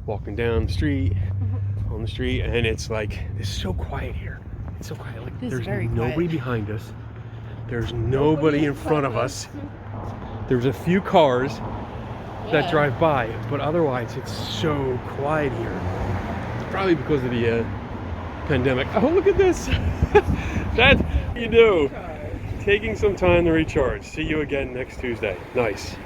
Walking down the street, on the street, and it's like, it's so quiet here. It's so quiet. Like, there's nobody behind us. There's nobody in front of us. There's a few cars that drive by, but otherwise it's so quiet here. It's probably because of the pandemic. Oh, look at this. That's what you do. Taking some time to recharge. See you again next Tuesday. Nice.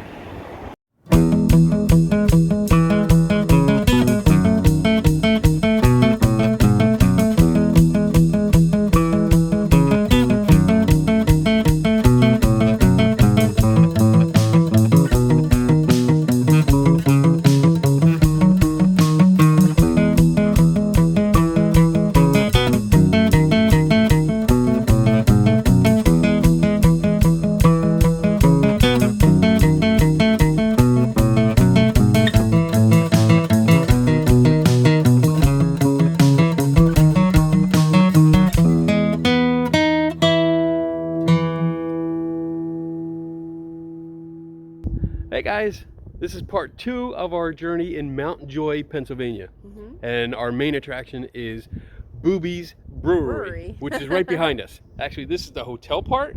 Hey guys, this is part 2 of our journey in Mount Joy, Pennsylvania. And our main attraction is Bube's Brewery, which is right behind us. Actually, this is the hotel part,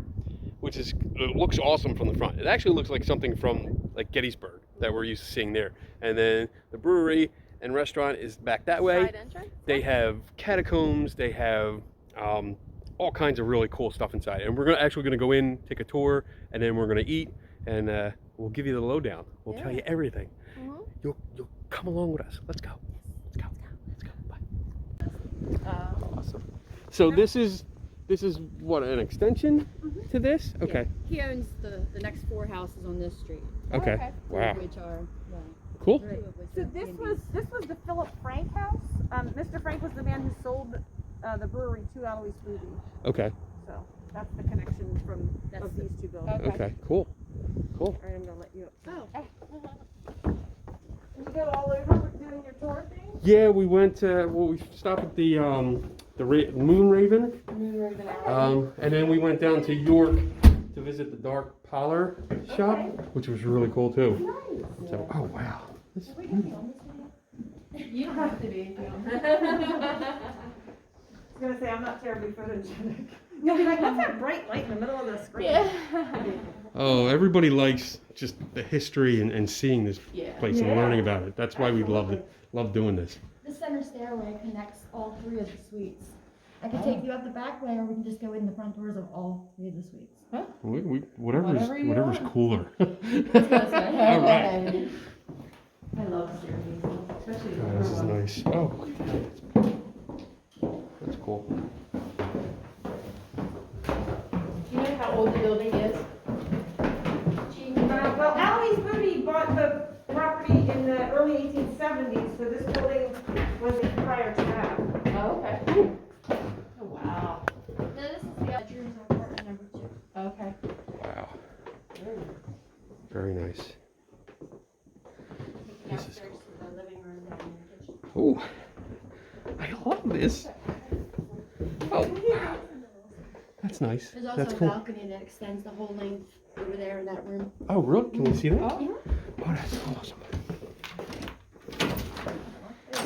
which is, it looks awesome from the front. It actually looks like something from like Gettysburg that we're used to seeing there. And then the brewery and restaurant is back that way. Side entrance? They have catacombs, they have all kinds of really cool stuff inside. And we're actually gonna go in, take a tour, and then we're gonna eat, and we'll give you the lowdown. We'll tell you everything. You'll come along with us. Let's go. Let's go. Let's go. Bye. Awesome. So this is what, an extension to this? Okay. Yeah. He owns the next 4 houses on this street. Okay. Wow. Which are Cool. So this was the Philip Frank house. Mr. Frank was the man who sold the brewery to Alois Bube. Okay. So that's the connection from these two buildings. Okay. Cool. Cool. All right, I'm gonna let you up. Oh. Did you go all over doing your tour thing? Yeah, we went. We stopped at the Moon Raven. And then we went down to York to visit the Dark Parlor shop, which was really cool too. Nice. So, oh wow. You don't have to be. I was gonna say I'm not terribly photogenic. You'll be like, what's that bright light in the middle of the screen? Oh, everybody likes just the history and seeing this place and learning about it. That's why we love doing this. The center stairway connects all 3 of the suites. I can take you out the back way, or we can just go in the front doors of all 3 of the suites. Huh? Whatever's cooler. All right. I love staircases, especially the This is nice. Oh, that's cool. Do you know how old the building is? Well, Alois Bube bought the property in the early 1870s, so this building was prior to that. Oh, okay. Oh, wow. No, this is the bedrooms of apartment number 2. Okay. Wow. Very nice. This is Downstairs to the living room down in the kitchen. Oh, I love this. Oh, wow. That's nice. There's also That's a cool. balcony that extends the whole length over there in that room. Oh, really? Can we see that? Oh. Oh, that's awesome.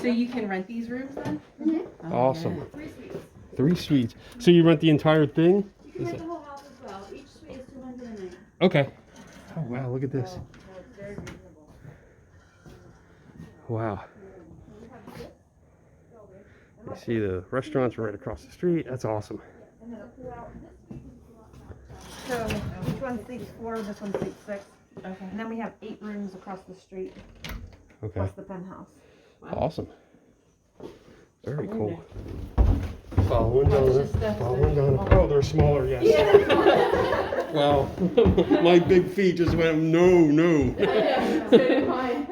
So you can rent these rooms then? Mm-hmm. Awesome. 3 suites. 3 suites. So you rent the entire thing? You can rent the whole house as well. Each suite is $209. Okay. Oh, wow. Look at this. It's very reasonable. Wow. You see the restaurants right across the street. That's awesome. So each one seats 4, this one seats 6. Okay. And then we have 8 rooms across the street, Okay. plus the penthouse. Awesome. Very cool. Following down. Following down. Oh, they're smaller, yes. Wow. My big feet just went, no. So do mine.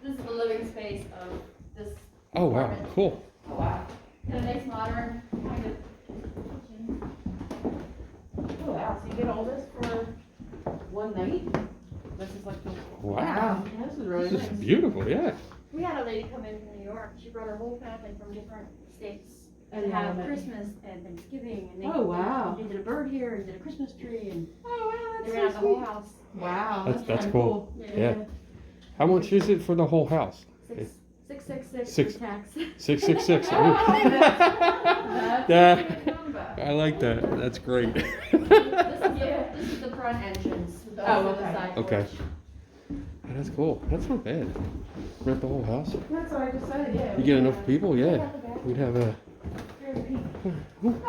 This is the living space of this. Oh, wow. apartment. Cool. Oh, wow. And a nice modern kind of kitchen. Oh, wow. So you get all this for one night? This is like the... Wow. Yeah, this is really This nice. is beautiful, yeah. We had a lady come in from New York. She brought her whole family from different states And to have love it. Christmas and Thanksgiving, and Oh, wow. they did a bird here and did a Christmas tree, and Oh, they wow, ran out that's the so whole sweet. house. Wow, That's kinda cool. Yeah. How much is it for the whole house? 666 Six- for tax. 666. That's Yeah. a good number. I like that. That's great. This is the front entrance. With Oh, the okay. side Okay. porch. That's cool. That's not bad. Rent the whole house. That's what I just said, yeah. You get enough people, yeah. We'd have a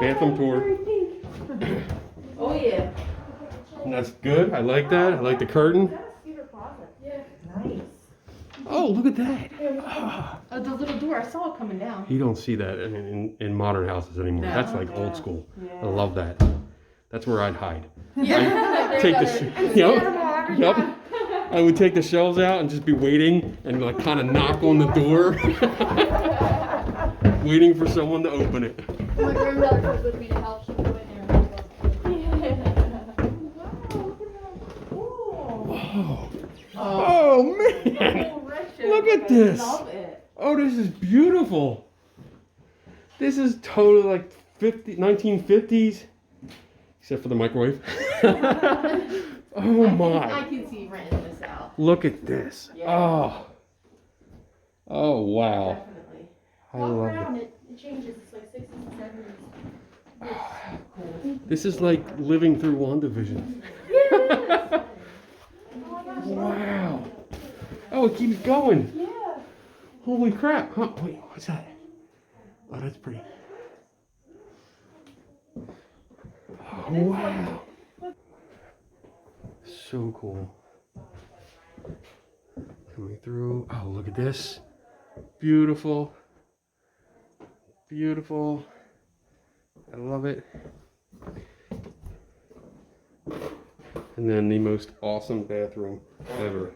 bathroom tour. Oh, yeah. That's good. I like that. I like the curtain. Nice. Oh, look at that. Oh, the little door, I saw it coming down. You don't see that in modern houses anymore. No. That's like old school. Yeah. I love that. That's where I'd hide. Yeah. Take the yep. I would take the shelves out and just be waiting and like kind of knock on the door, waiting for someone to open it. My grandmother was with me to help. She would go in there and Oh, oh man! Look at this. Love it. Oh, this is beautiful. This is totally like 1950s, except for the microwave. Oh I my! can see renting this out. Look at this. Yeah. Oh. Oh wow. Definitely. I walk love around, it. it changes. It's like 60s and 70s. This is like living through WandaVision. Wow. Oh, it keeps going. Yeah. Holy crap. Huh, wait, what's that? Oh, that's pretty. Oh, wow. So cool. Coming through. Oh, look at this. Beautiful. Beautiful. I love it. And then the most awesome bathroom ever.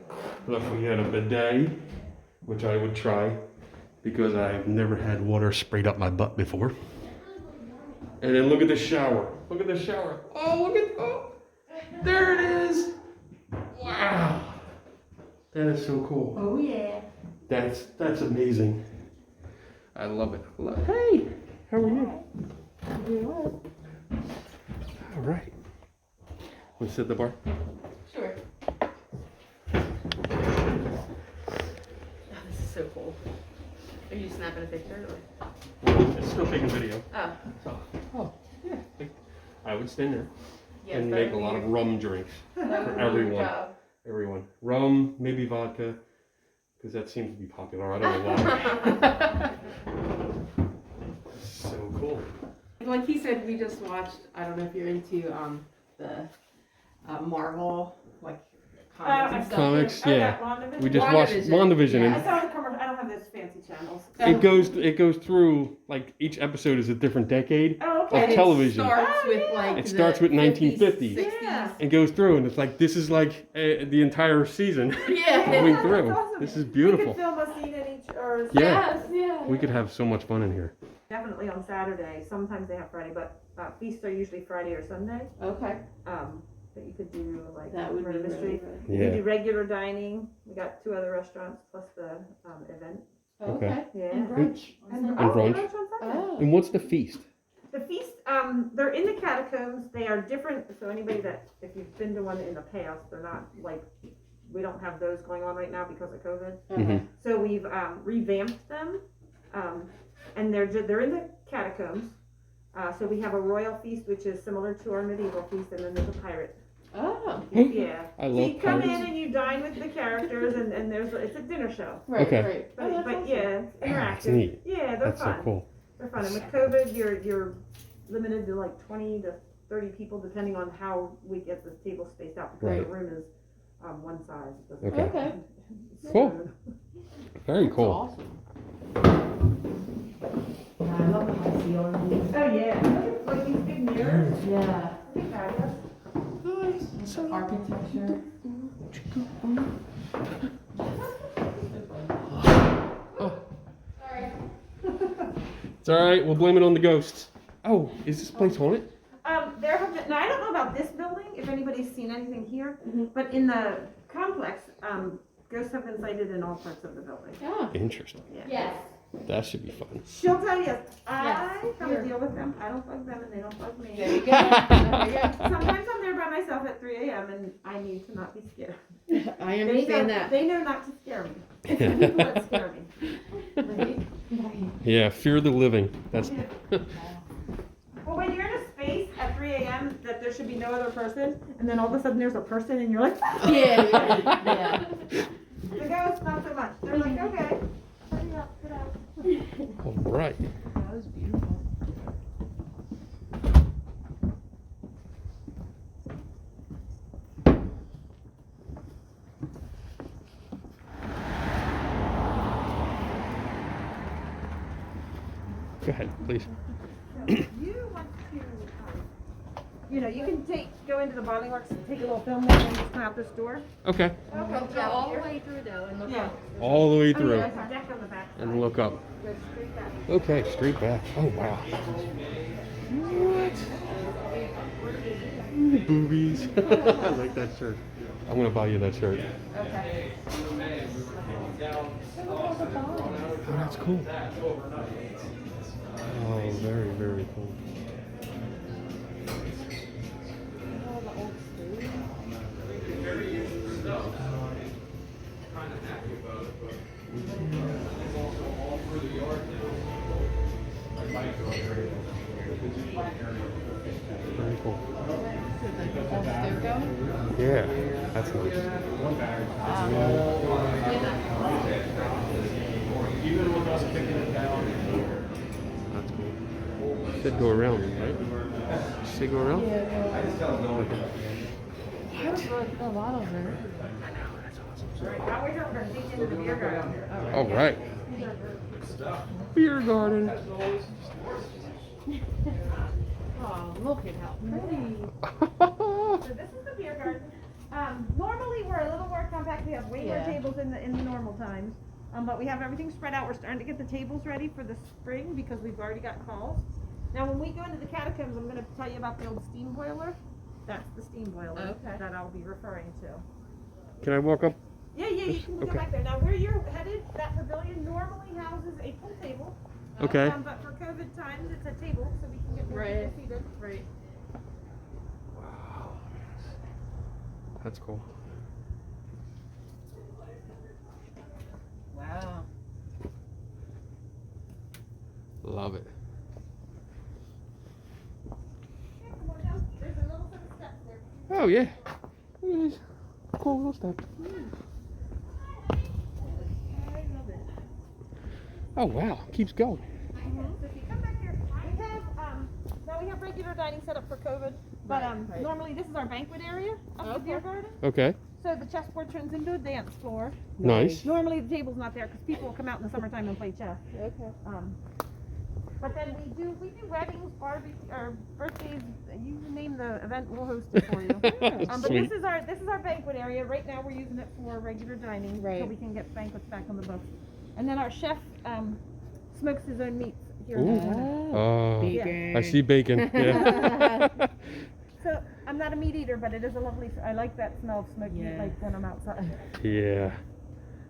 Look, we had a bidet, which I would try because I've never had water sprayed up my butt before. And then look at the shower. Look at the shower. Oh, look at, oh, there it is. Wow. That is so cool. Oh, yeah. That's amazing. I love it. Hey, how are you? All right. Want to sit at the bar? Sure. Oh, this is so cool. Are you snapping a picture? Or? It's still taking video. Oh. So, oh, yeah. I would stand there Yes, and that make a would lot be of your- rum drinks that for would be your everyone. job. Everyone. Rum, maybe vodka, because that seems to be popular. I don't know why. So cool. Like he said, we just watched, I don't know if you're into the Marvel, like, comics and stuff. Comics, yeah. WandaVision. We just watched WandaVision, Yeah. I and saw the commercial. I don't have those fancy channels. it goes through, like, each episode is a different decade. Oh, Of okay. And television. It starts Oh, with yeah. like It starts with 1950s. 60s. Yeah. It goes through, and it's like, this is like the entire season Yeah. going Yeah, through. that's awesome. This is We beautiful. could film a scene in each, or Yeah. Yes, yeah. We could have so much fun in here. definitely on Saturday. Sometimes they have Friday, but feasts are usually Friday or Sunday. Okay. But you could do like That would be murder mystery. really good. You Yeah. do regular dining. We got 2 other restaurants plus the event. Okay. Yeah. And brunch. on Sunday. brunch. Brunch on Sunday. Oh. And what's the feast? The feast, they're in the catacombs. They are different. So anybody that, if you've been to one in the past, they're not like, we don't have those going on right now because of COVID. Okay. So we've revamped them, and they're in the catacombs. So we have a royal feast, which is similar to our medieval feast, and then there's a pirate. Oh. Yeah. I So love you come pirates. in and you dine with the characters, and it's a dinner show. Right, Okay. right. But, Oh, that's but awesome. yeah, it's Ah, interactive. it's neat. Yeah, they're That's fun. so cool. They're fun. And with COVID, you're limited to like 20 to 30 people, depending on how we get the table spaced out, because Right. the room is one size. It doesn't- Okay. Okay. Cool. Very That's cool. awesome. I love the high ceilings. Oh yeah, like these big mirrors. Yeah. They're fabulous. Architecture. It's all right. We'll blame it on the ghosts. Oh, is this place haunted? There have been, now I don't know about this building, if anybody's seen anything here, Mhm. but in the complex, ghosts have been sighted in all parts of the building. Yeah. Interesting. Yes. That should be fun. She'll tell you, I Yes, have here. to deal with them. I don't bug them and they don't bug me. There you go. There you Sometimes I'm there by myself at 3 a.m. and I need to not be scared. go. I They understand know, that. they know not to scare me. It's the people that scare me. Right? Right. Yeah, fear the living. That's Well, when you're in a space at 3 a.m. that there should be no other person, and then all of a sudden there's a person and you're like, Yeah, yeah. the ghost, not so much. They're like, okay, hurry up, get out. all right. That was beautiful. Go ahead, please. So you want to, you can go into the bottling works and take a little film there and just come out this door. Okay. Yeah, all the way through though, and look Yeah. up. All the way Oh, yeah, through there's a deck on the back. and look up. Go straight back. Okay, straight back. Oh wow. What? Boobies. I like that shirt. I'm gonna buy you that shirt. Okay. Oh, that's cool. Oh, very, very cool. Very cool. Yeah, that's nice. That's cool. Should go around, right? Should go around? A lot of it. Now we're going to dig into the beer garden. All right. Biergarten. Oh, look at how pretty. So this is the beer garden. Normally we're a little more compact. We have way more Yeah. tables in the normal times. But we have everything spread out. We're starting to get the tables ready for the spring because we've already got calls. Now when we go into the catacombs, I'm going to tell you about the old steam boiler. That's the steam boiler Okay. that I'll be referring to. Can I walk up? Yeah, you can go Okay. back there. Now where you're headed, that pavilion normally houses a pool table. Okay. But for COVID times, it's a table, so we can get more Right. people seated. Right. Wow. That's cool. Wow. Love it. Yeah, come on down. There's a little set of steps there. Oh yeah. Look at this cool little stuff. I love it. Oh wow, keeps going. So if you come back here, we have now we have regular dining set up for COVID, but Right. normally this is our banquet area of the Okay. beer garden. Okay. So the chessboard turns into a dance floor. Nice. Normally the table's not there because people will come out in the summertime and play chess. Okay. But then we do weddings, barbecue, or birthdays. You name the event, we'll host it for you. But Sweet. this is our banquet area. Right now we're using it for regular dining, so Right. we can get banquets back on the books. And then our chef smokes his own meats here. Ooh. Oh, Bacon. I see bacon. Yeah. So I'm not a meat eater, but it is a lovely. I like that smell of smoked meat, Yeah. like when I'm outside. Yeah.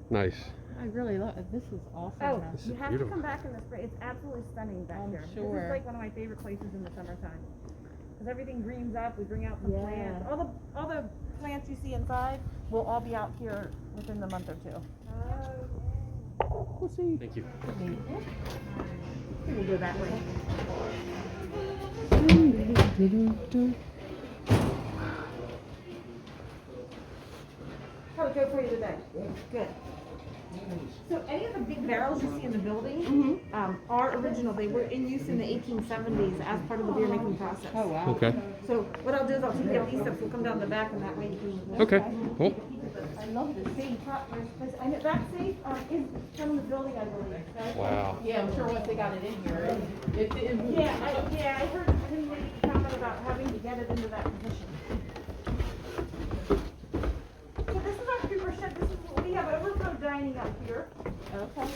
Nice. I really love it. This is awesome. Oh, This you is have beautiful. to come back in the spring. It's absolutely stunning back I'm here. This sure. is like one of my favorite places in the summertime. Because everything greens up, we bring out the Yeah. plants. All the plants you see inside will all be out here within the month or two. We'll see. Thank you. We'll go that way. How'd it go for you today? Good. So any of the big barrels you see in the building are original. They were in use in the 1870s as part of the beer making process. Oh wow. Okay. So what I'll do is I'll take you up these steps. We'll come down the back, and that way you can. Okay. Cool. I love this safe. I know that safe is from the building, I believe. Right? Wow. Yeah, I'm sure once they got it in here, it didn't. I heard him make a comment about having to get it into that position. So this is our super shed. This is we have overflow dining out here. Okay.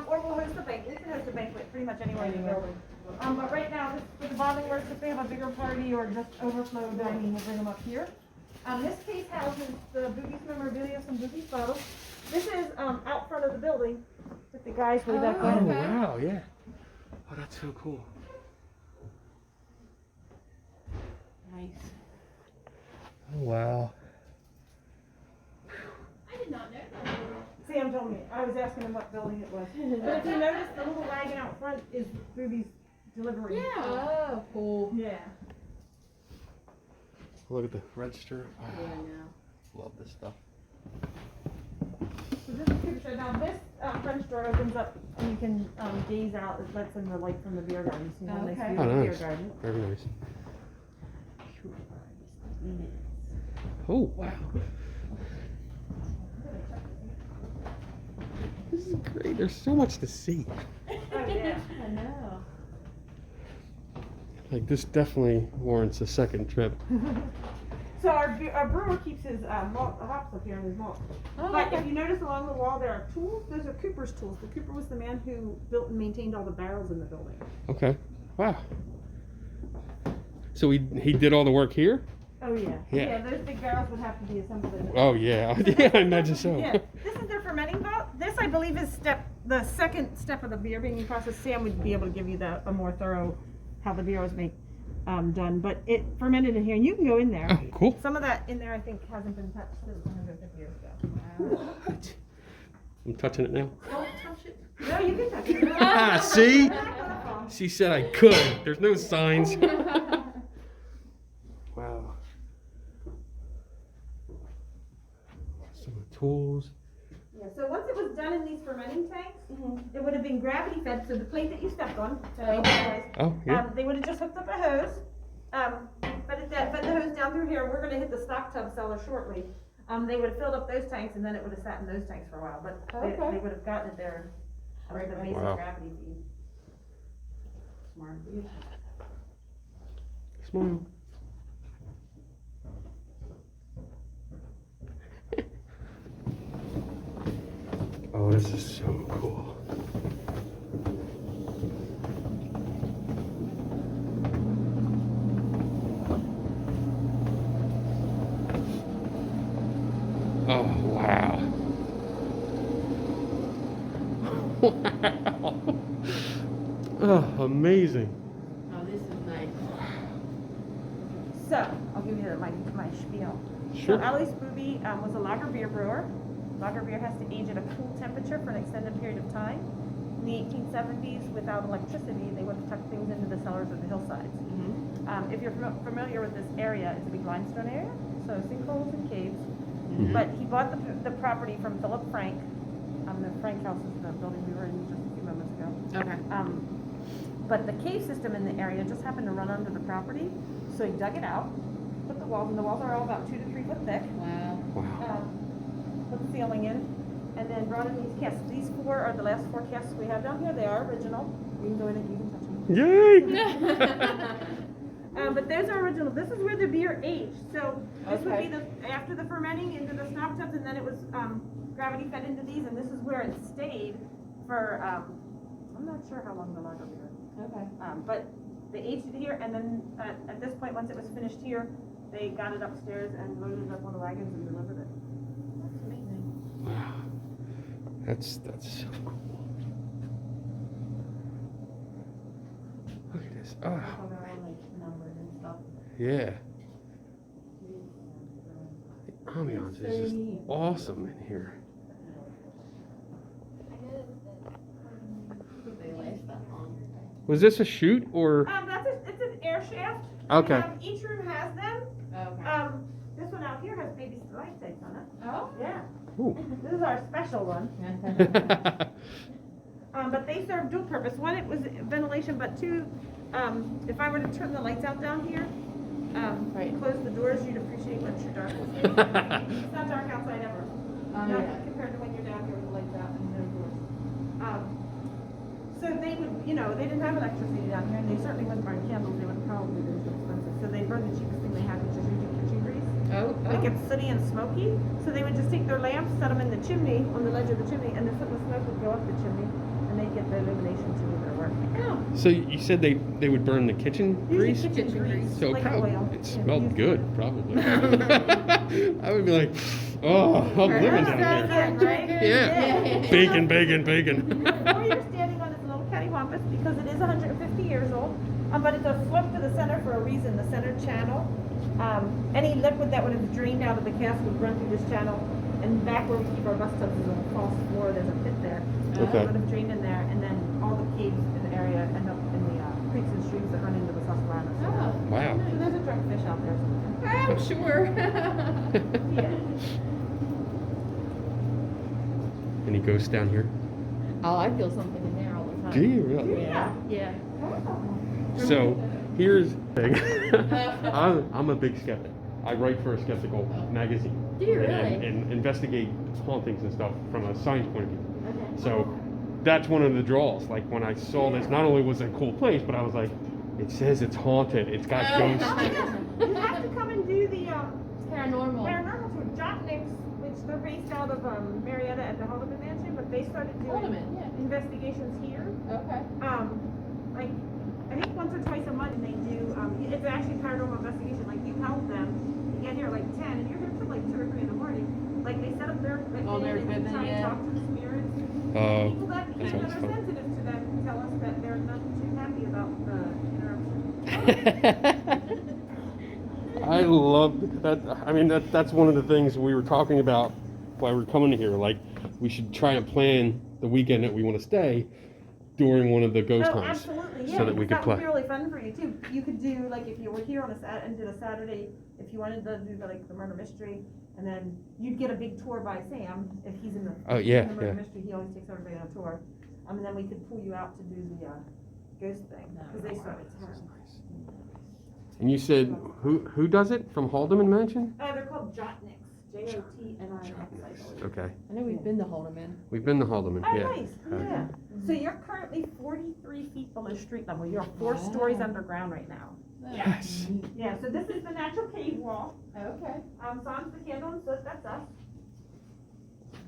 Or we'll host a banquet. We can host a banquet pretty much anywhere in the building. But right now, this for the bottling works, if they have a bigger party or just overflow dining, we'll bring them up here. This case houses the Bube's memorabilia, some Bube's bottles. This is out front of the building with the the guys way back Oh, when. wow, yeah. Oh, that's so cool. Nice. Oh, wow. I did not know that. Sam told me, I was asking him what building it was. But if you notice, the little wagon out front is Bube's delivery. Yeah. Oh, cool. Yeah. Look at the register. Yeah, I know. Love this stuff. So this is Cooper Shed. Now this French door opens up and you can gaze out. It lets in the light from the Biergarten. So you have a nice Okay. view Oh, of the nice. Biergarten. Very nice. Oh, wow. This is great. There's so much to see. Oh yeah. I know. Like, this definitely warrants a second trip. So our brewer keeps his hops up here in his malt. Oh, But okay. if you notice along the wall there are tools. Those are Cooper's tools. The Cooper was the man who built and maintained all the barrels in the building. Okay. Wow. So he did all the work here? Oh yeah. Yeah. Those big barrels would have to be assembled in. Oh, yeah. Yeah, I imagine so. Yeah, this is their fermenting vault. This, I believe, is the second step of the beer making process. Sam would be able to give you a more thorough how the beer was made done. But it fermented in here, and you can go in there. Oh, cool. Some of that in there, I think, hasn't been touched since 150 years ago. What? I'm touching it now. Don't touch it. No, you can touch it. Ah, see? She said I could. There's no signs. Wow. Some of the tools. Yeah, so once it was done in these fermenting tanks, it would have been gravity fed. So the plate that you stepped on, Oh, yeah. they would have just hooked up a hose, fed the hose down through here. We're going to hit the stock tub cellar shortly. They would have filled up those tanks, and then it would have sat in those tanks for a while. But they would have gotten it there with the basic Wow. gravity feed. Smart. Smile. Oh, this is so cool. Oh, wow. Wow. Oh, amazing. Oh, this is nice. So I'll give you my spiel. Sure. So Alois Bube was a lager beer brewer. Lager beer has to age at a cool temperature for an extended period of time. In the 1870s, without electricity, they would have tucked things into the cellars of the hillsides. If you're familiar with this area, it's a big limestone area, so sinkholes and caves. But he bought the property from Philip Frank. The Frank house is the building we were in just a few moments ago. Okay. But the cave system in the area just happened to run under the property, so he dug it out, put the walls, and the walls are all about 2 to 3 foot thick. Wow. Wow. Put the ceiling in, and then brought in these casks. These 4 are the last 4 casks we have down here. They are original. You can go in and you can touch them. Yay! But those are original. This is where the beer aged. So this would Okay. be after the fermenting into the stock tubs, and then it was gravity fed into these, and this is where it stayed for I'm not sure how long the lager beer. Okay. But they aged it here, and then at this point, once it was finished here, they got it upstairs and loaded it up on the wagons and delivered it. That's amazing. Wow. That's so cool. Look at this. Oh, They're all like numbered and stuff. yeah. The ambiance is just awesome in here. They last that long. Was this a chute or? It's an air shaft. Okay. Each room has them. Okay. This one out here has baby stalactites on it. Oh. Yeah. Ooh. This is our special one. But they serve dual purpose. One, it was ventilation, but 2, if I were to turn the lights out down here, Right. close the doors, you'd appreciate what your darkness is. It's not dark outside ever. Oh, Not yeah. compared to when you're down here with the lights out and no doors. So they would, they didn't have electricity down here, and they certainly wouldn't burn candles. They would probably be too expensive. So they burned the cheapest thing they had, which is usually kitchen grease. Oh. But it gets sooty and smoky, so they would just take their lamps, set them in the chimney, on the ledge of the chimney, and the soot and smoke would go up the chimney, and they'd get the illumination to do their work. Oh. So you said they would burn the kitchen Usually grease? kitchen grease, So like probably oil. it Yeah, smelled used good, oil. probably. I would be like, oh, I'm living down That's there. it, right? Yeah. Bacon, bacon, bacon. Before you're standing on this little cattywampus, because it is 150 years old, but it's a slope to the center for a reason, the center channel. Any liquid that would have drained out of the cask would run through this channel, and back where we keep our bus tubs is a false floor, there's a pit there. Okay. It would have drained in there, and then all the caves in the area end up in the creeks and streams that run into the Susquehanna. Oh, Wow. So there's a drunk fish out there somewhere. I'm sure. Yeah. Any ghosts down here? Oh, I feel something in there all the time. Do you really? Yeah. Yeah. So here's the thing. I'm a big skeptic. I write for a skeptical magazine. Do you really? And investigate hauntings and stuff from a science point of view. Okay. So that's one of the draws. Like when I saw this, not only was it a cool place, but I was like, it says it's haunted. It's got ghosts. You have to come and do the Paranormal. paranormal tour. John Nix, which they're based out of Marietta at the Haldeman Mansion, but they started doing Haldeman, yeah. investigations here. Okay. Like I think once or twice a month, and they do. It's actually paranormal investigation. Like you help them, you get here like 10, and you're here till like 2 or 3 in the morning. Like they set up their their and equipment, try yeah. and talk to the spirits. Oh, People that that sounds are fun. sensitive to them tell us that they're not too happy about the interruption. I love that. I mean, that's one of the things we were talking about while we were coming here. Like, we should try and plan the weekend that we want to stay during one of the ghost Oh, hunts, absolutely, yeah. so that we could That would be play. really fun for you too. You could do like if you were here on and did a Saturday, if you wanted to do the murder mystery, and then you'd get a big tour by Sam if he's in the Oh, yeah, in the murder yeah. mystery. He always takes everybody on a tour, and then we could pull you out to do the ghost thing because they start at 10. And you said who does it from Haldeman Mansion? They're called Jotniks. Jotnix. Okay, I know we've been to Haldeman. we've been to Haldeman. Oh, Yeah. nice. Yeah. So you're currently 43 feet below street level. You're 4 stories underground right now. Yes. Yeah. So this is the natural cave wall. Okay. Sans the candle and soot. That's us.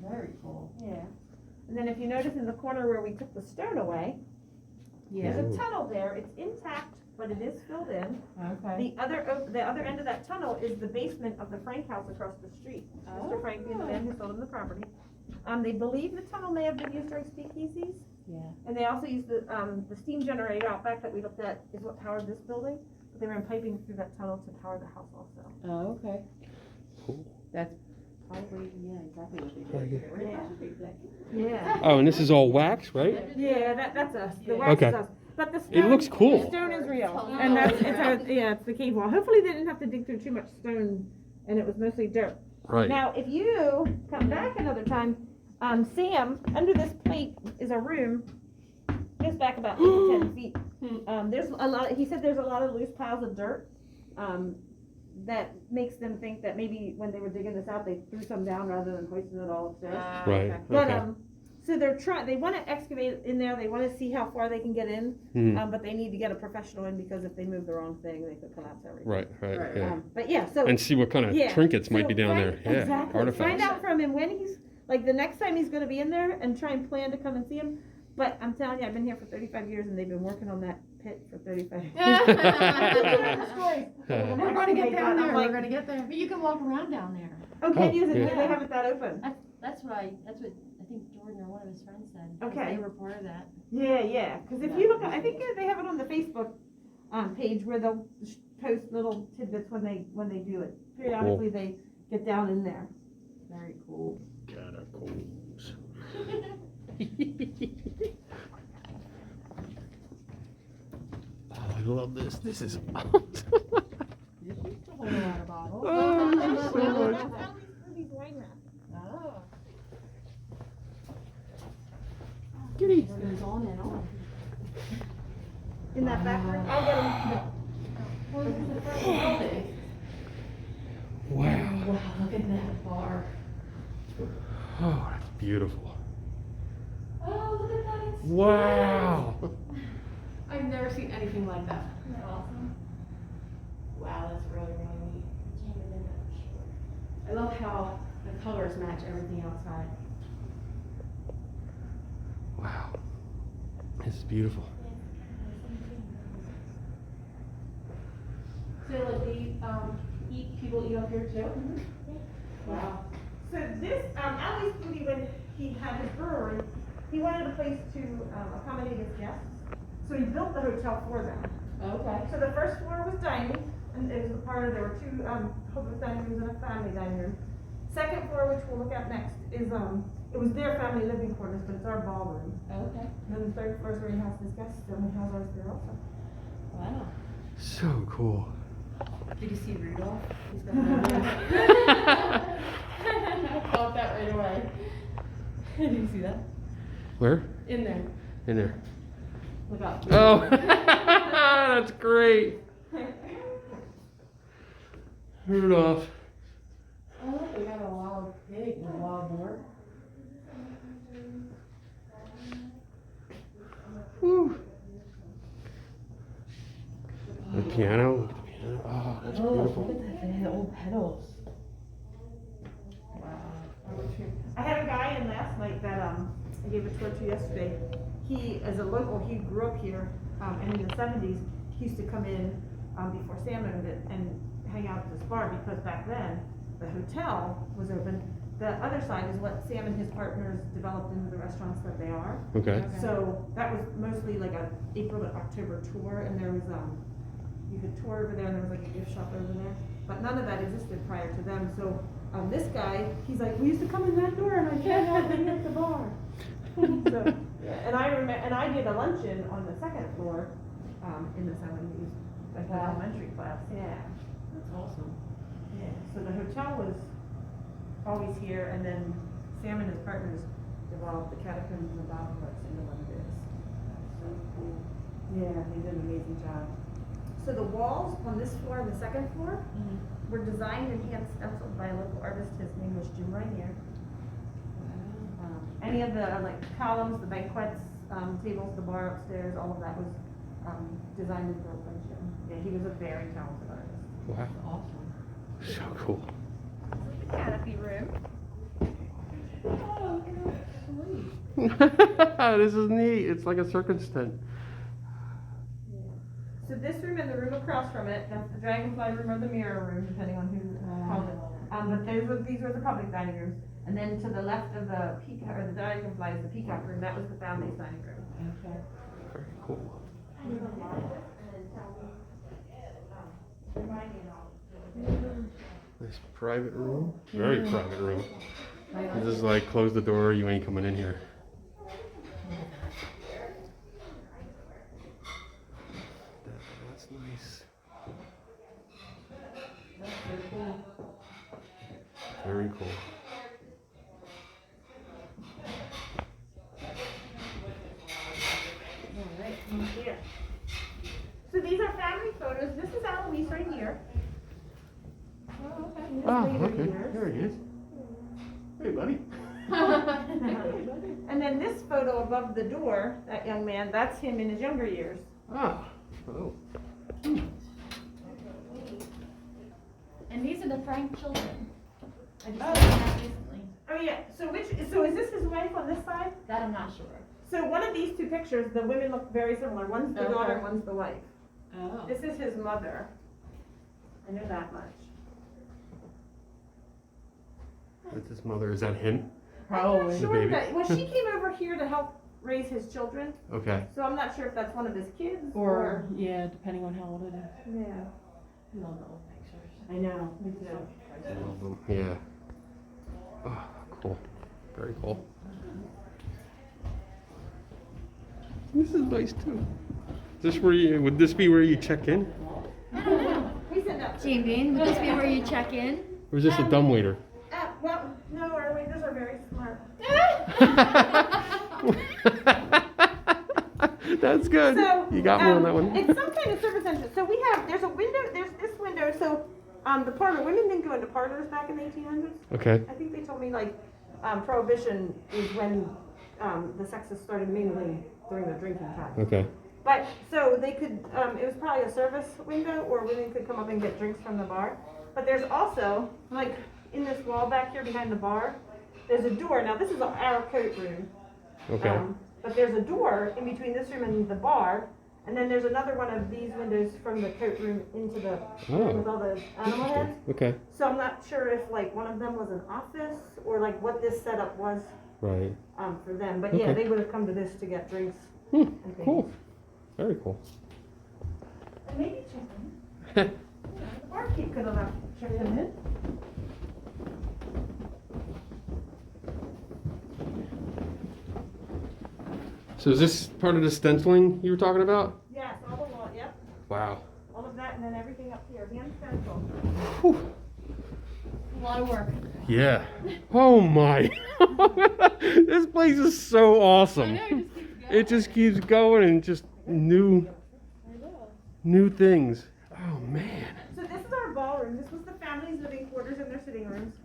Very cool. Yeah. And then if you notice in the corner where we took the stone away, Yeah. there's a tunnel there. It's intact, but it is filled in. Okay. The other end of that tunnel is the basement of the Frank house across the street. Mr. Frank being the man who sold him the property. They believe the tunnel may have been used during speakeasies, Yeah. and they also used the steam generator out back that we looked at is what powered this building. But they ran piping through that tunnel to power the house also. Oh, okay. Cool. That's probably, yeah, exactly what they did. Yeah. Oh, and this is all wax, right? Yeah, that's us. The wax Okay. is us. But the stone, It looks cool. The stone is real, and that's it's the cave wall. Hopefully they didn't have to dig through too much stone, and it was mostly dirt. Right. Now, if you come back another time, Sam, under this plate is a room. Goes back about 8 to 10 feet. There's a lot. He said there's a lot of loose piles of dirt. That makes them think that maybe when they were digging this out, they threw some down rather than hoisting it all upstairs. Right. But Okay. so they're trying. They want to excavate in there. They want to see how far they can get in. Mhm. But they need to get a professional in because if they move the wrong thing, they could collapse everything. Right. Right. Yeah. But yeah, so And see what kind of yeah, trinkets might so be down there. find- Yeah. Exactly. Artifacts. Find out from him when he's like the next time he's going to be in there, and try and plan to come and see him. But I'm telling you, I've been here for 35 years, and they've been working on that pit for 35 years. We're gonna get down there, I'm we're like, gonna get there. But you can walk around down there. oh, can you? yeah. They have it that open. That's what I think Jordan or one of his friends said. 'Cause Okay. They were part of that. Yeah. Because if you look, I think they have it on the Facebook page where they'll post little tidbits when they do it. Periodically, they get down in there. Very cool. Catacombs. Oh, I love this. This is awesome. This used to hold a lot of bottles. Oh, so much. That's how these wine racks. Oh. Kitty. It goes on and on. In that back room, I'll get them. Well, this is the first building. Wow. Wow, look at that bar. Oh, that's beautiful. Oh, look at that. It's Wow. I've never seen anything like that. Isn't that awesome? Wow, that's really, really neat. I love how the colors match everything outside. Wow. This is beautiful. So like they people eat up here too? Wow. So this, Ali's foodie when he he wanted a place to accommodate his guests, so he built the hotel for them. Okay. So the first floor was dining, and it was a part of, there were 2 public dining rooms and a family dining room. Second floor, which we'll look at next, is it was their family living quarters, but it's our ballroom. Okay. And then the third floor is where he has his guests, and we have ours there also. Wow. So cool. Did you see Rudolph? He's got that. I caught that right away. Did you see that? Where? In there. In there. Look up. Oh, that's great. Rudolph. Oh, look, we got a wild pig and a wild boar. Woo. The piano. Look at the piano. Oh, that's beautiful. Look at that, the old pedals. Wow. I had a guy in last night that I gave a tour to yesterday. He, as a local, he grew up here, and in the 70s, he used to come in before Sam owned it and hang out at this bar, because back then, the hotel was open. The other side is what Sam and his partners developed into the restaurants that they are. Okay. So that was mostly like a April to October tour, and there was, you could tour over there, and there was like a gift shop over there. But none of that existed prior to them, so this guy, he's like, we used to come in that door, and I can't help but at the bar. So, yeah, and I remember, and I did a luncheon on the second floor, in the 70s, like an Wow. elementary class, yeah. That's awesome. Yeah, so the hotel was always here, and then Sam and his partners developed the Catacombs and the Biergarten into what it is. So cool. Yeah, they did an amazing job. So the walls on this floor and the second floor were designed and hand stenciled by a local artist. His name was Jean Haugh. Any of the like columns, the banquets, tables, the bar upstairs, all of that was designed and built by Jim. Yeah, he was a very talented artist. Wow. Awesome. So cool. The canopy room. Oh, sweet. This is neat. It's like a circus tent. So this room and the room across from it, that's the dragonfly room or the mirror room, depending on who calls it. But these were the public dining rooms. And then to the left of the peacock, or the dragonfly is the peacock room. That was the family's dining room. Okay. Very cool. Nice private room. Very private room. This is like close the door. You ain't coming in here. That's nice. Very cool. Here. So these are family photos. This is Eloise right here. Oh, okay. Oh, okay. There he is. Hey, buddy. And then this photo above the door, that young man, that's him in his younger years. Ah. Oh. And these are the Frank children. I just Oh. found that recently. Oh yeah. So is this his wife on this side? That I'm not sure. So one of these two pictures, the women look very similar. One's the Okay. daughter, one's the wife. Oh. This is his mother. I know that much. That's his mother. Is that him? I'm Probably. not The sure baby? that, well, she came over here to help raise his children, Okay. so I'm not sure if that's one of his kids Or, yeah, depending on how old it is. Yeah. I love the old pictures. I know, me too. I love them. Yeah. Oh, cool. Very cool. This is nice too. Is this where you, would this be where you check in? He said that. Jamie, would this be where you check in? Or is this a dumb waiter? Well, no, our waiters are very smart. That's good. So, You got me on that one. It's some kind of service entrance. So we have, there's a window, there's this window, so, the parlor, women didn't go into parlors back in the 1800s. Okay. I think they told me like, prohibition is when, the sexes started mingling during the drinking time. Okay. But, so they could, it was probably a service window, or women could come up and get drinks from the bar. But there's also, like, in this wall back here behind the bar, there's a door. Now, this is our coat room. Okay. But there's a door in between this room and the bar, and then there's another one of these windows from the coat room into the room with all the animal heads. Okay. So I'm not sure if like one of them was an office or like what this setup was Right. For them. But Okay. yeah, they would have come to this to get drinks Hmm, and things. cool. Very cool. And maybe chicken. Yeah, the barkeep could have left chicken in. So is this part of the stenciling you were talking about? Yes, all the wall, yep. Wow. All of that and then everything up here. Hand stencil. Whew. A lot of work. Yeah. Oh my. This place is so awesome. It just keeps going and just new things. Oh man. So this is our ballroom. This was the family's living quarters and their sitting rooms.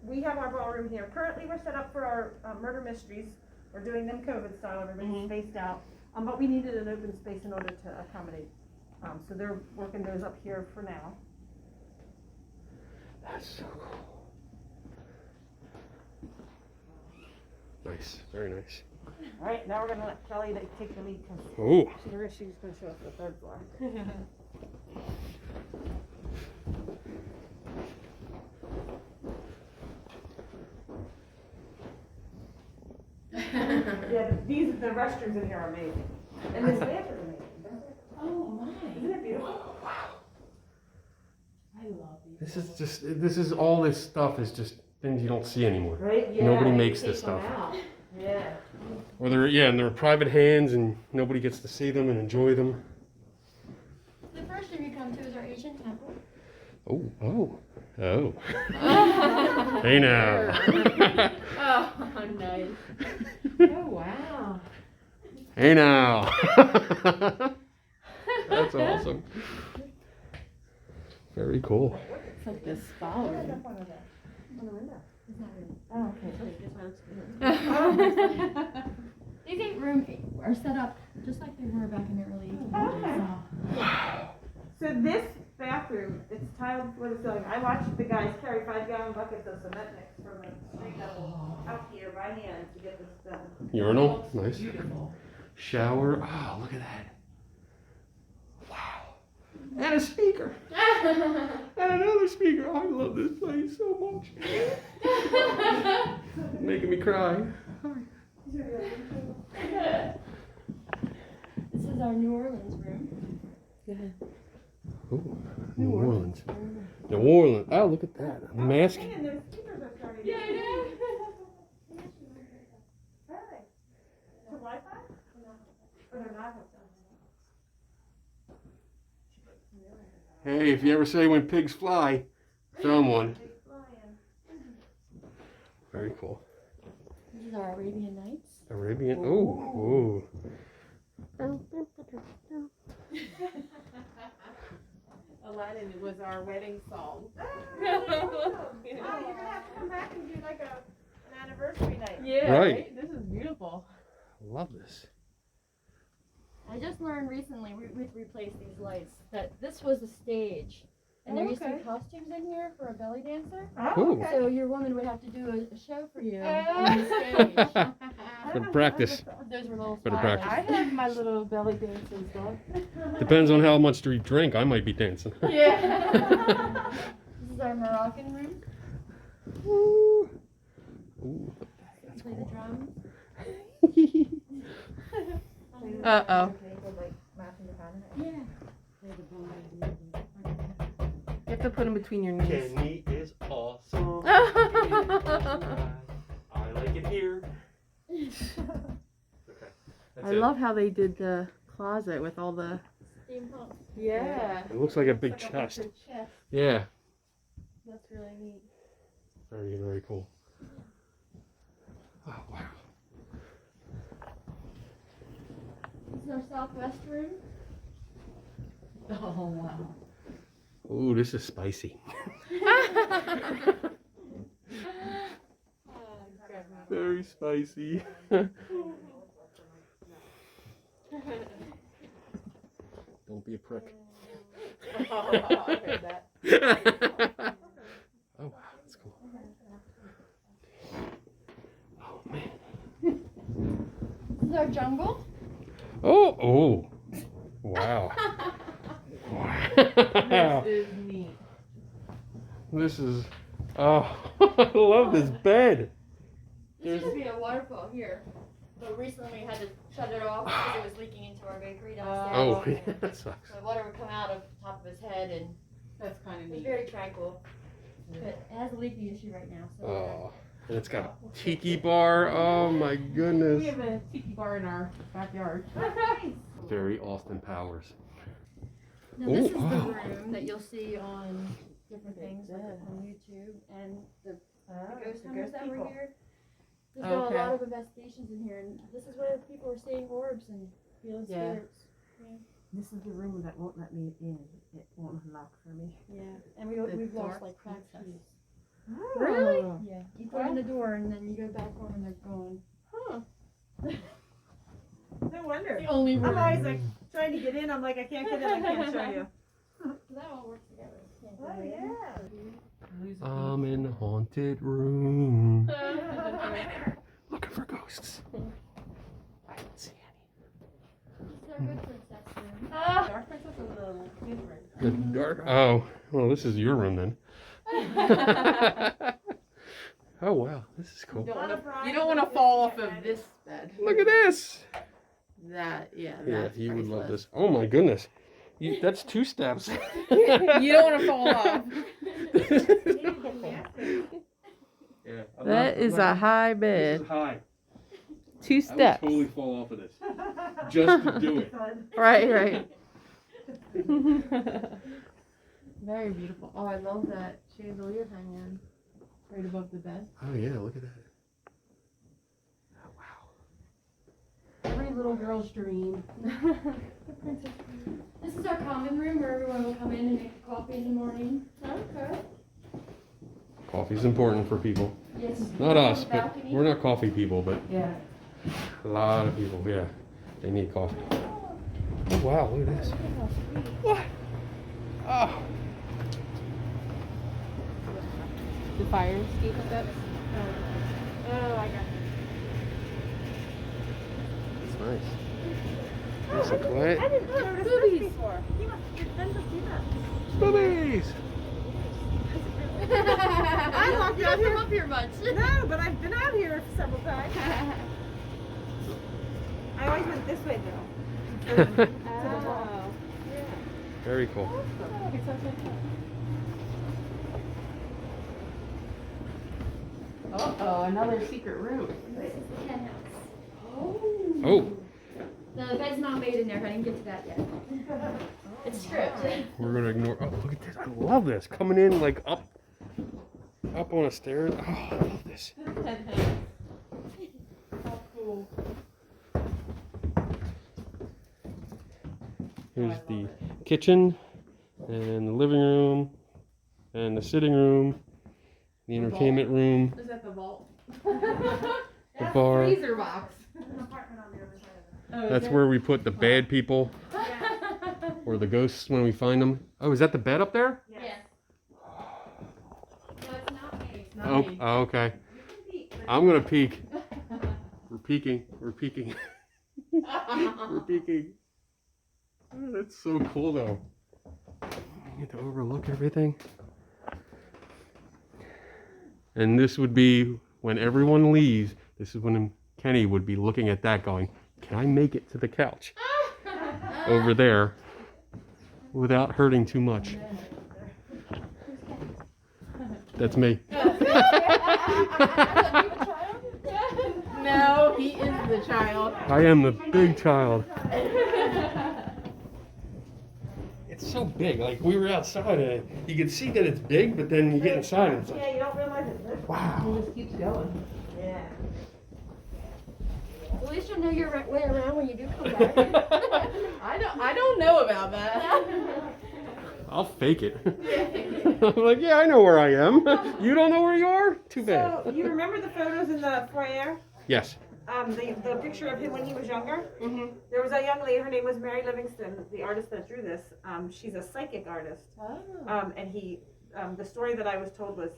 We have our ballroom here. Currently, we're set up for our murder mysteries. We're doing them COVID style. Everybody's spaced out. But we needed an open space in order to accommodate. So they're working those up here for now. That's so cool. Nice. Very nice. All right, now we're gonna let Kelly take the lead because Oh. she's gonna show us the third floor. Yeah, the restrooms in here are amazing, and this bathroom is amazing. Oh my. Isn't it beautiful? I love these. This is all this stuff is just things you don't see anymore. Right? Yeah. Nobody you makes take this them stuff. out. Yeah. Or they're private hands and nobody gets to see them and enjoy them. The first room you come to is our ancient temple. Oh. Hey now. Oh, nice. Oh, wow. Hey now. That's awesome. Very cool. It's like this spa room. Oh, okay. These 8 rooms are set up just like they were back in the early 1800s. So this bathroom, it's tiled floor to ceiling. I watched the guys carry 5-gallon buckets of cement mix from the street level out here by hand to get this done. Urinal. Nice. Beautiful. Shower. Oh, look at that. Wow. And a speaker. And another speaker. I love this place so much. Making me cry. This is our New Orleans room. Ooh, New Orleans. New Orleans. Oh, look at that. A mask. And the speakers are starting. Yeah, I know. Where are they? To Wi-Fi? Or they're not hooked up? Hey, if you ever say when pigs fly, film one. Very cool. This is our Arabian Nights. Arabian. Oh. Aladdin was our wedding song. Oh, you're gonna have to come back and do like an anniversary night. Yeah, Right. This is beautiful. Love this. I just learned recently, we'd replace these lights, that this was a stage. And there used to be Okay. costumes in here for a belly dancer. Oh, okay. So your woman would have to do a show for you Oh. on the stage. Better practice. Those were little Better spotlights. practice. I have my little belly dancing stuff. Depends on how much to drink. I might be dancing. Yeah. This is our Moroccan room. Ooh. That's play the drums. Uh-oh. Yeah. You have to put them between your knees. Kenny is awesome. I I like it here. love how they did the closet with all the... Steampunk. Yeah. It looks like a big Like a chest. bunch of chests. Yeah. That's really neat. Very, very cool. Oh, wow. This is our southwest room. Oh, wow. Ooh, this is spicy. Very spicy. Don't be a prick. Oh, I heard that. Oh, wow, that's cool. Oh, man. This is our jungle. Oh. Wow. Wow. This is neat. This is, oh, I love this bed. This used to be a waterfall here, but recently we had to shut it off because it was leaking into our bakery downstairs. Oh, yeah, that sucks. So the water would come out of the top of his head, and That's kind of it was neat. very tranquil. But it has a leaky issue right now, so. Oh, and it's got a tiki bar. Oh my We goodness. have a tiki bar in our backyard. Very Austin Powers. Now this is Oh, the wow. room that you'll see on different things, like on YouTube, and the ghost hunters that were here. There's been a Okay. lot of investigations in here, and this is where people are seeing orbs and feeling Yeah. spirits. This is the room that won't let me in. It won't unlock for me. Yeah, and The we've lost dark like cracked princess. keys. Really? Yeah, you put in the door and then you go back home and they're gone. Huh. No wonder. The only I'm room. always like trying to get in. I'm like, I can't get in. I can't show you. That all works together. Can't Oh go in. yeah. I'm in the haunted room. Looking for ghosts. I don't see any. This is our good princess room. Dark princess is a little different. The dark. Oh, well, this is your room then. Oh wow, this is cool. You don't want to fall off of this bed. Look at this. That, yeah. Yeah, That's you would love priceless. this. Oh my goodness, that's 2 steps. You don't want to fall off. Yeah, That is a high bed. high. 2 I would steps. totally fall off of this just to do it. Right, right. Very beautiful. Oh, I love that chandelier hanging right above the bed. Oh yeah, look at that. Oh wow. Every little girl's dream. This is our common room where everyone will come in and make coffee in the morning. Okay. Coffee's important for people. Yes. Not us, but Balcony. we're not coffee people, but Yeah. a lot of people, yeah, they need coffee. Oh wow, look at this. What? Oh. The fire escape steps. Oh, I got it. It's nice. Nice and quiet. I didn't notice this before. You must have been to see that. Boobies! I walked You out don't come here. up here much. No, but I've been out here several times. I always went this way though. Oh. Very cool. Uh-oh, another secret room. This is the hen house. Oh, The bed's not made in there. I didn't get to that yet. It's stripped. we're gonna ignore. Oh, look at this. I love this. Coming in like up on a stairs. Oh, I love this. Oh, cool. Here's the kitchen and the living room and the sitting room, the entertainment room, Is that the vault? the bar. Freezer box. There's an apartment on the other side of it. Oh, is That's there? where we put the bad people or the ghosts when we find them. Oh, is that the bed up there? Yes. No, it's not made. Not Oh, me. oh, okay. I'm gonna peek. We're peeking. We're peeking. We're peeking. Oh, that's so cool though. You get to overlook everything. And this would be when everyone leaves. This is when Kenny would be looking at that going, can I make it to the couch over there without hurting too much? That's me. No, he is the child. I am the big child. It's so big. Like we were outside and you can see that it's big, but then you get inside and it's like, Yeah, you don't realize it's this. wow. He just keeps going. Yeah. At least you'll know your way around when you do come back. I don't know about that. I'll fake it. I'm like, yeah, I know where I am. You don't know where you are? Too bad. So you remember the photos in the foyer? Yes. The picture of him when he was younger? Mm-hmm. There was a young lady, her name was Mary Livingston, the artist that drew this. She's a psychic artist. Oh. And he, the story that I was told was,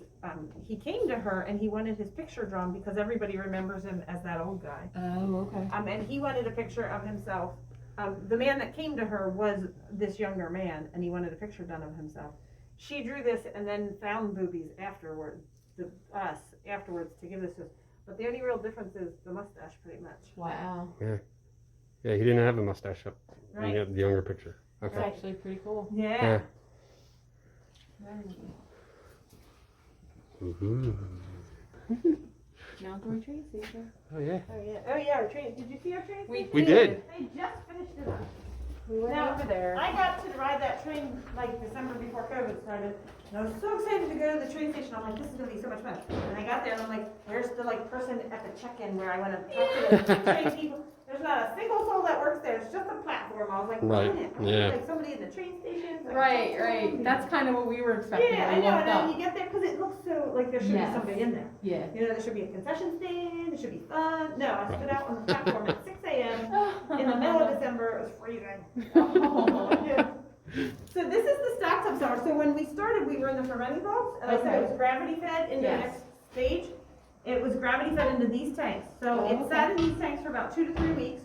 he came to her and he wanted his picture drawn because everybody remembers him as that old guy. Oh, okay. And he wanted a picture of himself. The man that came to her was this younger man, and he wanted a picture done of himself. She drew this and then found Boobies afterwards to give this to us. But the only real difference is the mustache, pretty much. Wow. Yeah, he didn't have a mustache up Right. in the younger picture. That's Okay. actually pretty cool. Yeah. Woohoo. Now going train station. Oh yeah. Oh yeah, our train. Did you see our train? We We did. They just finished it up. We went Now, over there. I got to ride that train like December before COVID started. And I was so excited to go to the train station. I'm like, this is gonna be so much fun. And I got there and I'm like, where's the person at the check-in where I went to talk to the train people? There's not a single soul that works there. It's just a platform. I was like, Right, wait a minute. yeah. Like somebody in the train station. Like, Right, talk to right. them. That's kind of what we were expecting Yeah, I when we know. walked And then up. you get there because it looks so like there should Yes. be somebody in there. Yeah. You know, there should be a concession stand. There should be fun. No, I stood out on the platform at 6 a.m. in the middle of December. It was freezing. Yeah. So this is the stocktop cellar. So when we started, we were in the fermenting vaults, and I said it was gravity fed into the Yes. next stage. It was gravity fed into these tanks. So Oh, it sat in these tanks for about 2 to 3 weeks.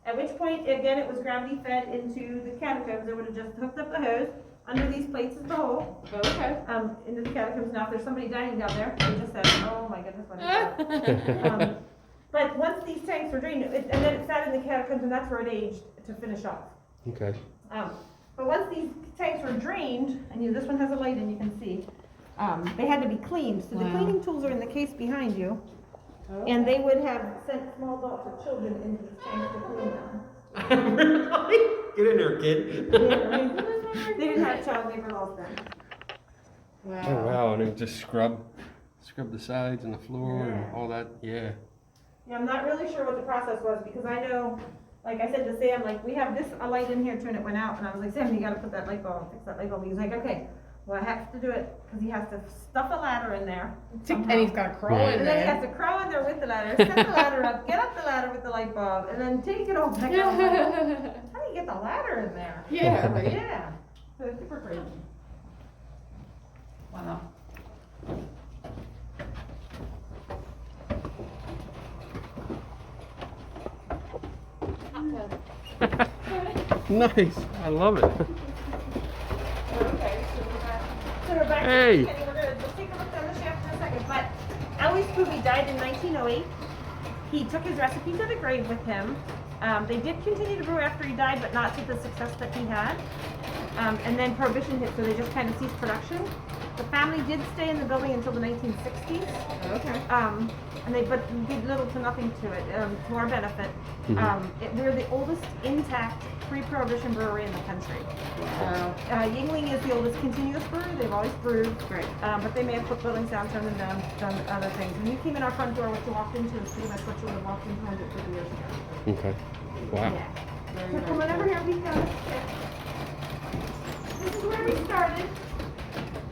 At which point, again, it was gravity fed into the catacombs. They would have just hooked up the hose. Under these plates is the hole. Okay. Into the catacombs. Now, if there's somebody dying down there, they just said, "Oh my goodness, what is that?" But once these tanks were drained, and then it sat in the catacombs, and that's where it aged to finish off. Okay. But once these tanks were drained, and this one has a light, and you can see, they had to be cleaned. So the Wow. cleaning tools are in the case behind you, and they would have sent small dogs or children into these tanks to clean them. Get in there, kid. Yeah, right? They didn't have child labor laws then. Wow. Oh wow, and it just scrub the sides and the floor and Yeah. all that. Yeah. Yeah, I'm not really sure what the process was because I know, like I said to Sam, like we have a light in here too, and it went out, and I was like, Sam, you got to put that light bulb, fix that light bulb. He's like, okay. Well, I have to do it because he has to stuff a ladder in there. And he's got to crawl Right. in And then he has there. to crawl in there with the ladder, set the ladder up, get up the ladder with the light bulb, and then take it all back out. How do you get the ladder in there? Yeah, right. Yeah. So it's super crazy. Wow. Nice. I love it. Okay, so we're back Hey. to the beginning. We're gonna just take a look down the shaft in a second. But Alois Bube died in 1908. He took his recipe to the grave with him. They did continue to brew after he died, but not to the success that he had. And then Prohibition hit, so they just kind of ceased production. The family did stay in the building until the 1960s. Okay. And they did little to nothing to it, to our benefit. Mhm. We're the oldest intact pre-Prohibition brewery in the country. Wow. Yingling is the oldest continuous brewery. They've always brewed. Great. But they may have put buildings down, turned them down, done other things. When you came in our front door, what you walked into is pretty much what you would have walked into 150 years ago. Okay. Wow. Yeah. Very, So very come on over cool. here, we go. This is where we started.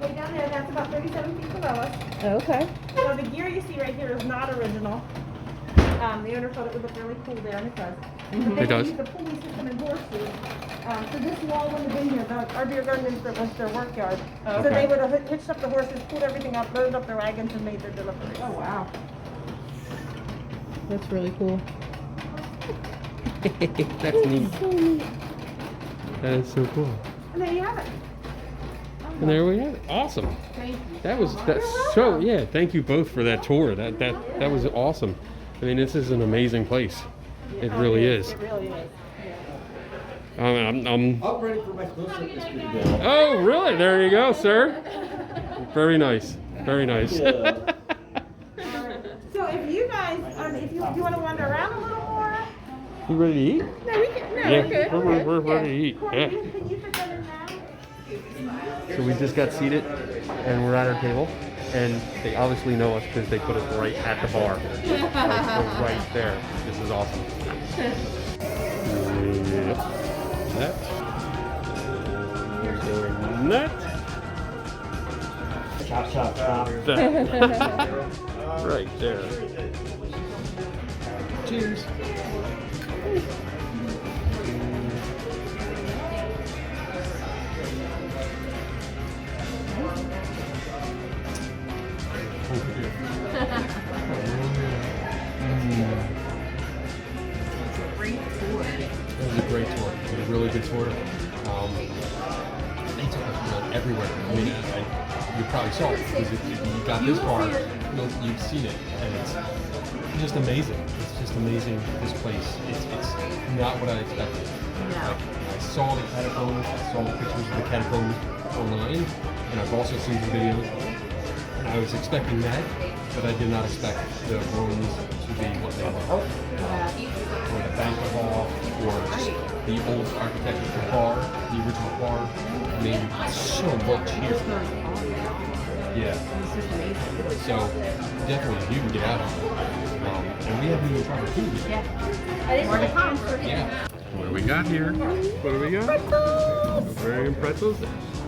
Way down there, that's about 37 feet below us. Okay. So the gear you see right here is not original. The owner thought it would look really cool there, and it does. But they It does. use the pulley system and horses. So this wall wouldn't have been here. Our beer garden was their workyard. So Okay. they would have hitched up the horses, pulled everything up, loaded up their wagons, and made their deliveries. Oh, wow. That's really cool. That's neat. That is so cool. And there you have it. And there we have it. Awesome. Thank you. That's so yeah. Thank you both for that tour. That was awesome. I mean, this is an amazing place. It really is. It really is. I'm I'm ready for my close-up this week. Oh, really? There you go, sir. Very nice. Very nice. Yeah. So if you guys, if you want to wander around a little more, You ready to eat? No, we can. No, Yeah, we're good. we're ready to eat. Corey, Yeah. can you fit that in now? So we just got seated, and we're at our table, and they obviously know us because they put us right at the bar. Like, we're right there. This is awesome. Yep. That. That. Chop, chop, chop. That. Right there. Cheers. Great tour. It was a great tour. It was a really good tour. They took us really everywhere. I mean, you probably saw it because if you got this far, you've seen it, and it's just amazing. It's just amazing. This place. It's not what I expected. Yeah. I saw the catacombs. I saw the pictures of the catacombs online, and I've also seen the videos. And I was expecting that, but I did not expect the rooms to be what they were. Or the banquet hall, or the old architecture bar, the original bar. I mean, so much here. Yeah. So definitely, you can get out of it. And we haven't even tried our food yet. Yeah. More to come. Yeah. What do we got here? What do we got? Pretzels. Bavarian pretzels.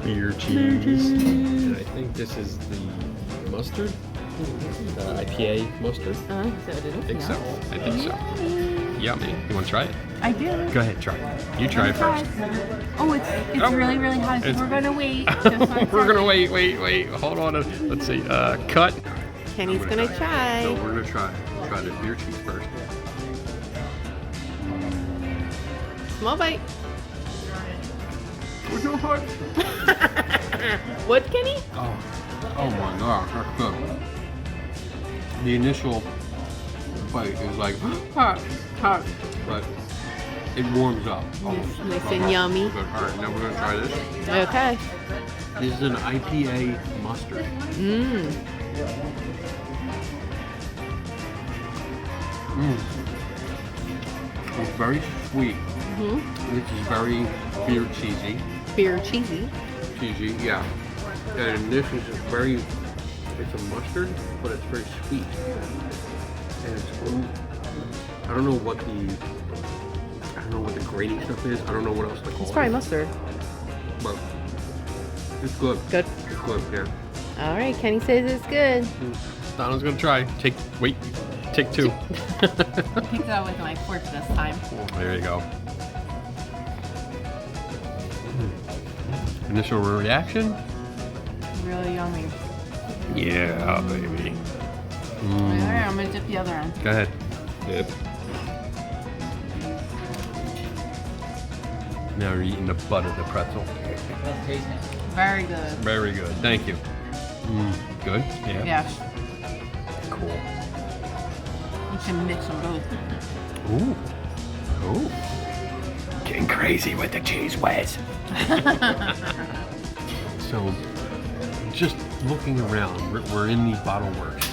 Beer cheese. And I think this is the mustard. IPA mustard. So it is. I think so. I think so. Yummy. You want to try it? I do. Go ahead, try it. You try it first. Oh, it's Oh. really, really hot. It's- We're gonna wait. Just 1 We're gonna second. wait. Hold on. Let's see. Cut. Kenny's I'm gonna So try. we're gonna try the beer cheese first. Small bite. We're so hot. What, Kenny? Oh my gosh, that's good. The initial bite is like hot, but it warms up. Nice and yummy. Good. All right, now we're gonna try this. Okay. This is an IPA mustard. It's very sweet. This is very beer cheesy. Beer cheesy. Cheesy, yeah. And this is just very, it's a mustard, but it's very sweet. And it's, I don't know what the grating stuff is. I don't know what else to call It's it. probably mustard. But it's good. Good. It's good, yeah. All right, Kenny says it's good. Donna's gonna try. Take two. Pick it up with my fork this time. There you go. Initial reaction? Really yummy. Yeah, baby. All right, I'm gonna dip the other end. Go ahead. Dip. Now you're eating the butt of the pretzel. Very good. Very good. Thank you. Good? Yeah. Yes. Cool. You can mix them both. Ooh. Getting crazy with the cheese whiz. So, just looking around, we're in the bottle works.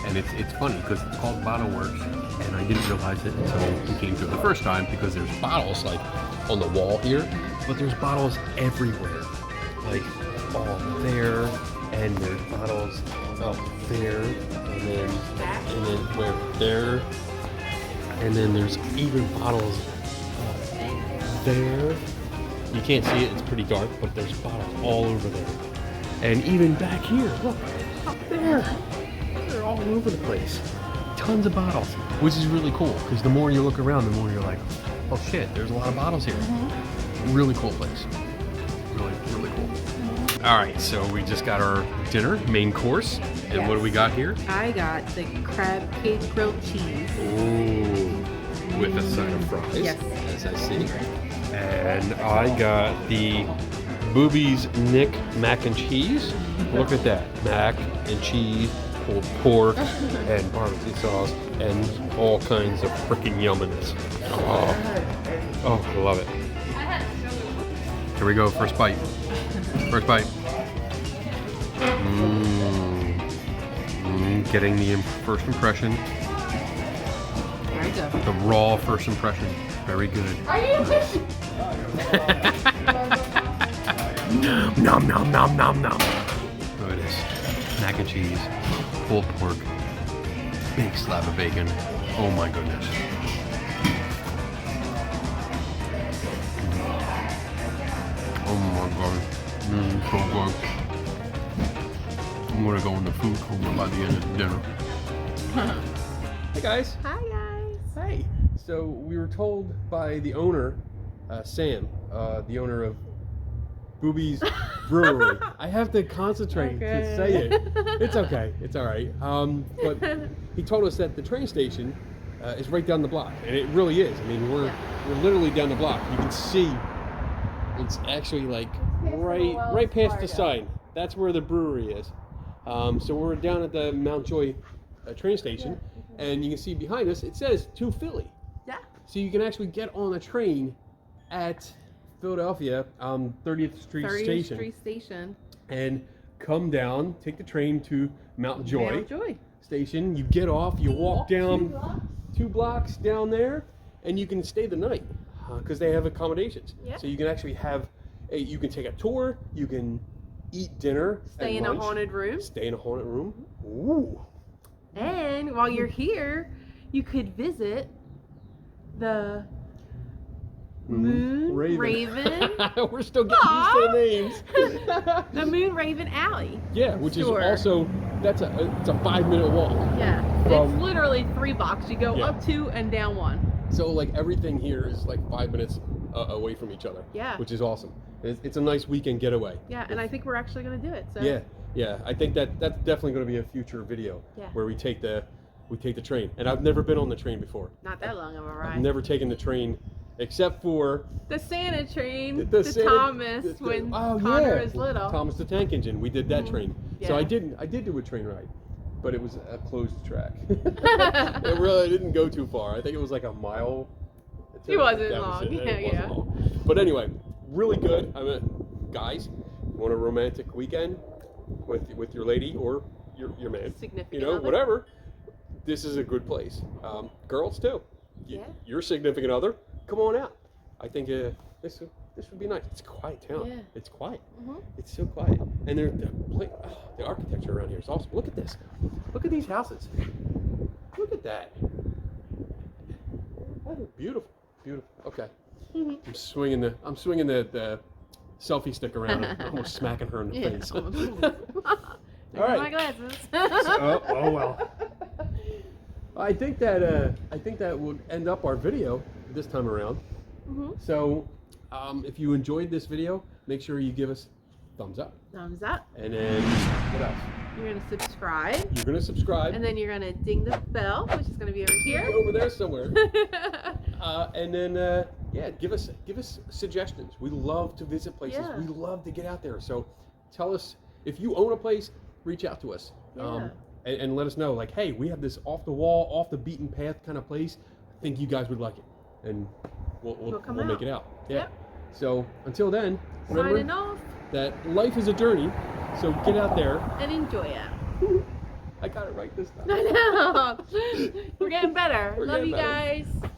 And it's funny because it's called Bottle Works, and I didn't realize it until we came through the first time because there's bottles like on the wall here, but there's bottles everywhere, like all there, and there's bottles up there, and then where there, and then there's even bottles there. You can't see it; it's pretty dark, but there's bottles all over there, and even back here. Look, up there. They're all over the place. Tons of bottles, which is really cool because the more you look around, the more you're like, oh shit, there's a lot of bottles here. Really cool place. Really, really cool. All right, so we just got our dinner, main course. And what do we got here? I got the crab cake grilled cheese. Ooh, with a side of fries. Yes. As I see. And I got the Bube's Nick mac and cheese. Look at that. Mac and cheese, pulled pork, and barbecue sauce, and all kinds of freaking yumminess. Oh, I love it. Here we go, first bite. First bite. Getting the first impression. Very good. The raw first impression. Very good. Nom nom nom nom nom. Oh, it is. Mac and cheese, pulled pork, big slab of bacon. Oh my goodness. Oh my god. So good. I'm gonna go in the food coma by the end of the dinner. Hey guys. Hi guys. Hey. So we were told by the owner, Sam, the owner of Bube's Brewery. I have to concentrate to say it. It's okay. It's all right. But he told us that the train station is right down the block, and it really is. I mean, we're literally down the block. You can see it's actually like right past the sign. That's where the brewery is. So we're down at the Mount Joy train station, And you can see behind us, it says to Philly. Yeah. So you can actually get on a train at Philadelphia 30th Street 30th Station Street Station. and come down, take the train to Mount Joy Mount Joy. Station. You get off, you walk down 2 blocks down there, and you can stay the night because they have accommodations. Yeah. So you can actually you can take a tour, you can eat dinner, Stay and in a lunch. haunted room. Stay in a haunted room. Ooh. And while you're here, you could visit the Moon Raven. We're still getting used to the names. The Moon Raven Alley. Yeah, which Sure. is also it's a 5-minute walk. Yeah. From- It's literally 3 blocks. You go Yeah. up 2 and down 1. So like everything here is like 5 minutes away from each other. Yeah. Which is awesome. It's a nice weekend getaway. Yeah, and I think we're actually gonna do it. So Yeah. I think that's definitely going to be a future video Yeah. where we take the train. And I've never been on the train before. not that long of a I've ride. never taken the train except for The Santa train, the to Santa- Thomas when Connor was little. Thomas the Tank Engine. We did that train. So Yeah. I did do a train ride, but it was a closed track. It really didn't go too far. I think it was like a mile. It wasn't That was long. it. Yeah, It wasn't yeah. long. But anyway, really good. I mean, guys, you want a romantic weekend with your lady or your man, Significant you know, other. whatever. This is a good place. Girls too. Yeah. Your significant other, come on out. I think this would be nice. It's a quiet town. Yeah. It's quiet. Mhm. It's so quiet. And the architecture around here is awesome. Look at this. Look at these houses. Look at that. That is beautiful. Beautiful. Okay. Mhm. I'm swinging the selfie stick around and almost smacking her in the Yeah. face. All right. My glasses. Oh well. I think that would end up our video this time around. Mhm. So, if you enjoyed this video, make sure you give us thumbs up, Thumbs up. and then what else? You're gonna subscribe, You're gonna subscribe. and then you're gonna ding the bell, which is gonna be over here. Over there somewhere. And then give us suggestions. We love to visit places. Yeah. We love to get out there. So tell us if you own a place, reach out to us. Yeah. And let us know, like, hey, we have this off the wall, off the beaten path kind of place. I think you guys would like it, and we'll come make out. it out. Yeah. Yep. So until then, remember Signing off that life is a journey. So get out there. and enjoy it. I got it right this time. I know. We're getting better. We're Love getting you better. guys.